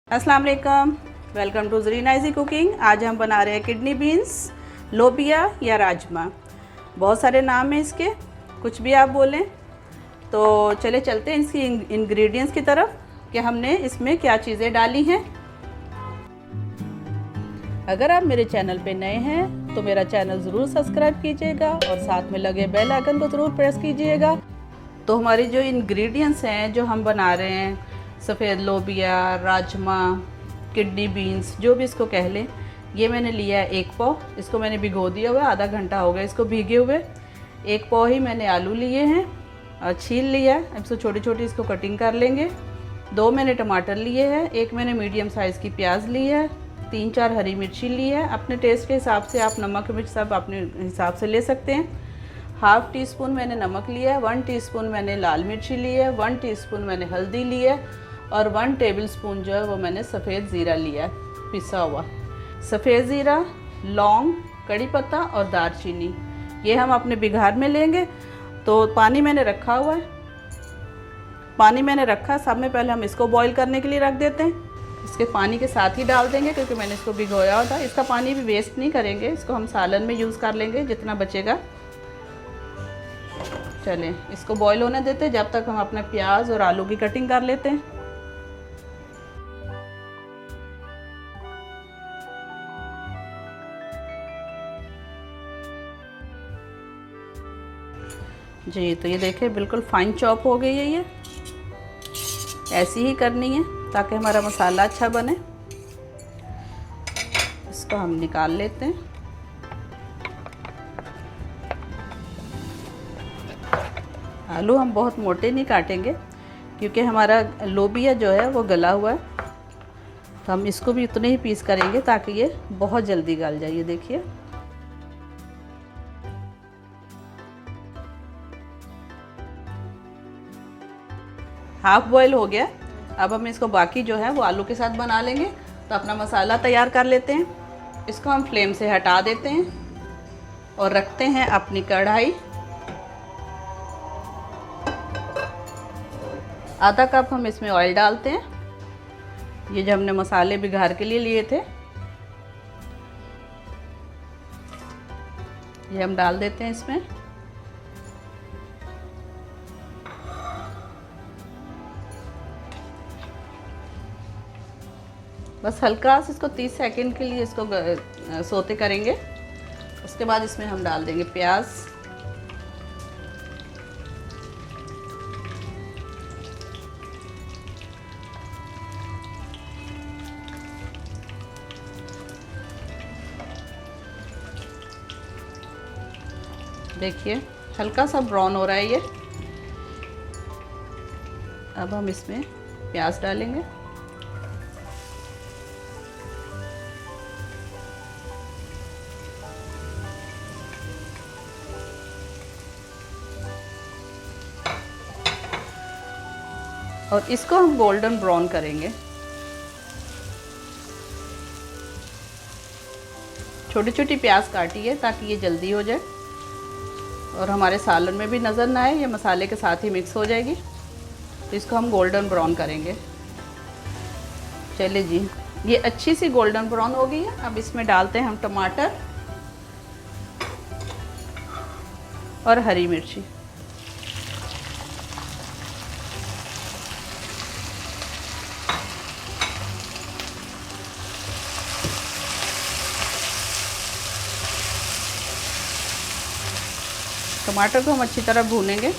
अस्सलाम वालेकुम, welcome to Zarina easy cooking. आज हम बना रहे हैं किडनी बीन्स, लोबिया या राजमा। बहुत सारे नाम हैं इसके, कुछ भी आप बोलें। तो चले चलते हैं इसकी इंग्रेडिएंट्स की तरफ कि हमने इसमें क्या चीज़ें डाली हैं। अगर आप मेरे चैनल पे नए हैं तो मेरा चैनल ज़रूर सब्सक्राइब कीजिएगा और साथ में लगे बेल आइकन को ज़रूर प्रेस कीजिएगा। तो हमारी जो इंग्रेडिएंट्स हैं जो हम बना रहे हैं, सफ़ेद लोबिया, राजमा, किडनी बीन्स, जो भी इसको कह लें, ये मैंने लिया है 1 पाव। इसको मैंने भिगो दिया हुआ है, आधा घंटा हो गया इसको भीगे हुए। 1 पाव ही मैंने आलू लिए हैं और छील लिया है। अब इसको छोटी छोटी इसको कटिंग कर लेंगे। 2 मैंने टमाटर लिए हैं, 1 मैंने मीडियम साइज़ की प्याज ली है, 3-4 हरी मिर्ची ली है। अपने टेस्ट के हिसाब से आप नमक मिर्च सब अपने हिसाब से ले सकते हैं। हाफ़ टी स्पून मैंने नमक लिया है, 1 टीस्पून मैंने लाल मिर्ची ली है, 1 टीस्पून मैंने हल्दी ली है और 1 टेबलस्पून जो है वो मैंने सफ़ेद ज़ीरा लिया है, पिसा हुआ। सफ़ेद ज़ीरा, लौंग, कड़ी पत्ता और दालचीनी, ये हम अपने बिघार में लेंगे। तो पानी मैंने रखा हुआ है, पानी मैंने रखा, सब में पहले हम इसको बॉईल करने के लिए रख देते हैं। इसके पानी के साथ ही डाल देंगे क्योंकि मैंने इसको भिगोया हुआ था। इसका पानी भी वेस्ट नहीं करेंगे, इसको हम सालन में यूज़ कर लेंगे जितना बचेगा। चलें इसको बॉईल होने देते हैं जब तक हम अपना प्याज और आलू की कटिंग कर लेते हैं। जी तो ये देखिए बिल्कुल फाइन चॉप हो गई है। ये ऐसी ही करनी है ताकि हमारा मसाला अच्छा बने। इसको हम निकाल लेते हैं। आलू हम बहुत मोटे नहीं काटेंगे क्योंकि हमारा लोबिया जो है वो गला हुआ है, तो हम इसको भी उतने ही पीस करेंगे ताकि ये बहुत जल्दी गल जाए। ये देखिए हाफ बॉयल हो गया। अब हम इसको बाकी जो है वो आलू के साथ बना लेंगे। तो अपना मसाला तैयार कर लेते हैं। इसको हम फ्लेम से हटा देते हैं और रखते हैं अपनी कढ़ाई। आधा कप हम इसमें ऑयल डालते हैं, ये जो हमने मसाले बिघार के लिए थे ये हम डाल देते हैं इसमें। बस हल्का से इसको 30 सेकंड के लिए इसको सोते करेंगे। उसके बाद इसमें हम डाल देंगे प्याज, देखिए हल्का सा ब्राउन हो रहा है ये। अब हम इसमें प्याज डालेंगे। और इसको हम गोल्डन ब्राउन करेंगे। छोटी छोटी प्याज काटी है ताकि ये जल्दी हो जाए और हमारे सालन में भी नज़र ना आए, ये मसाले के साथ ही मिक्स हो जाएगी। तो इसको हम गोल्डन ब्राउन करेंगे। चलिए जी, ये अच्छी सी गोल्डन ब्राउन हो गई है। अब इसमें डालते हैं हम टमाटर और हरी मिर्ची। टमाटर को हम अच्छी तरह भूनेंगे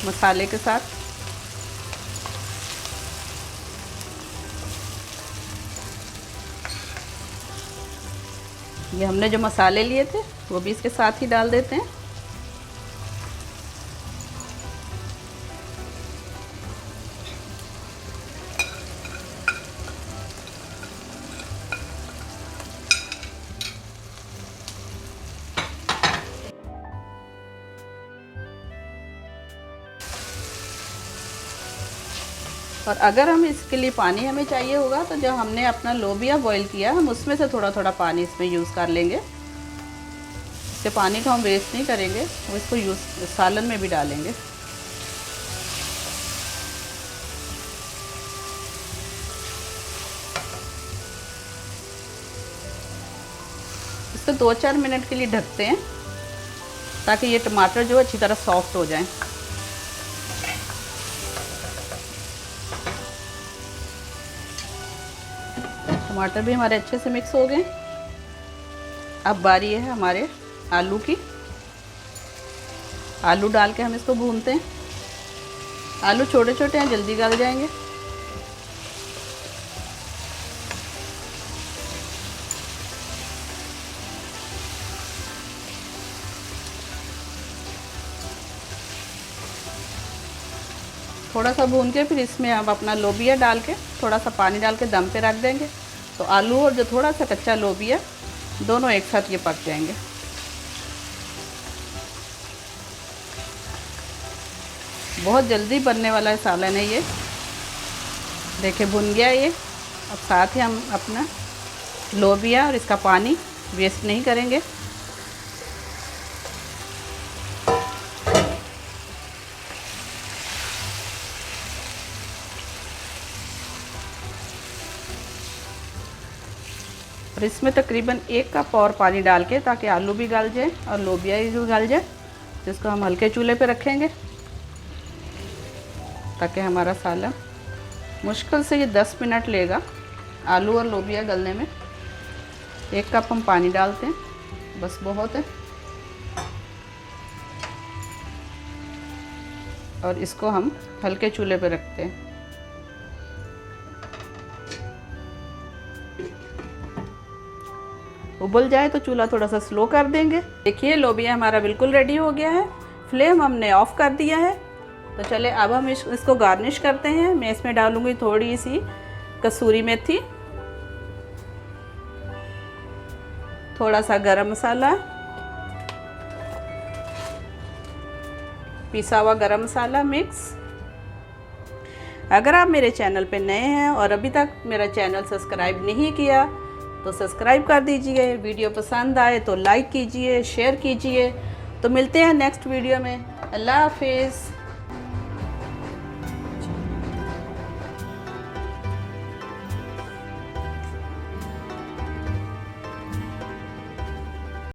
मसाले के साथ। ये हमने जो मसाले लिए थे वो भी इसके साथ ही डाल देते हैं। और अगर हम इसके लिए पानी हमें चाहिए होगा तो जो हमने अपना लोबिया बॉईल किया हम उसमें से थोड़ा थोड़ा पानी इसमें यूज़ कर लेंगे। इसके पानी को हम वेस्ट नहीं करेंगे, वो इसको सालन में भी डालेंगे। इसको 2-4 मिनट के लिए ढकते हैं ताकि ये टमाटर जो अच्छी तरह सॉफ्ट हो जाए। टमाटर भी हमारे अच्छे से मिक्स हो गए। अब बारी है हमारे आलू की। आलू डाल के हम इसको भूनते हैं। आलू छोटे छोटे हैं, जल्दी गल जाएंगे। थोड़ा सा भून के फिर इसमें हम अपना लोबिया डाल के थोड़ा सा पानी डाल के दम पे रख देंगे, तो आलू और जो थोड़ा सा कच्चा लोबिया दोनों एक साथ ये पक जाएंगे। बहुत जल्दी बनने वाला है सालन है ये। देखिए भुन गया ये। अब साथ ही हम अपना लोबिया और इसका पानी वेस्ट नहीं करेंगे। और इसमें तकरीबन 1 कप और पानी डाल के ताकि आलू भी गल जाए और लोबिया भी गल जाए, जिसको हम हल्के चूल्हे पे रखेंगे ताकि हमारा सालन मुश्किल से ये 10 मिनट लेगा आलू और लोबिया गलने में। 1 कप हम पानी डालते हैं, बस बहुत है। और इसको हम हल्के चूल्हे पे रखते हैं। उबल जाए तो चूल्हा थोड़ा सा स्लो कर देंगे। देखिए लोबिया हमारा बिल्कुल रेडी हो गया है। फ्लेम हमने ऑफ कर दिया है। तो चले अब हम इसको गार्निश करते हैं। मैं इसमें डालूंगी थोड़ी सी कसूरी मेथी, थोड़ा सा गरम मसाला, पिसा हुआ गरम मसाला मिक्स। अगर आप मेरे चैनल पे नए हैं और अभी तक मेरा चैनल सब्सक्राइब नहीं किया तो सब्सक्राइब कर दीजिए। वीडियो पसंद आए तो लाइक कीजिए, शेयर कीजिए। तो मिलते हैं नेक्स्ट वीडियो में। अल्लाह हाफिज़।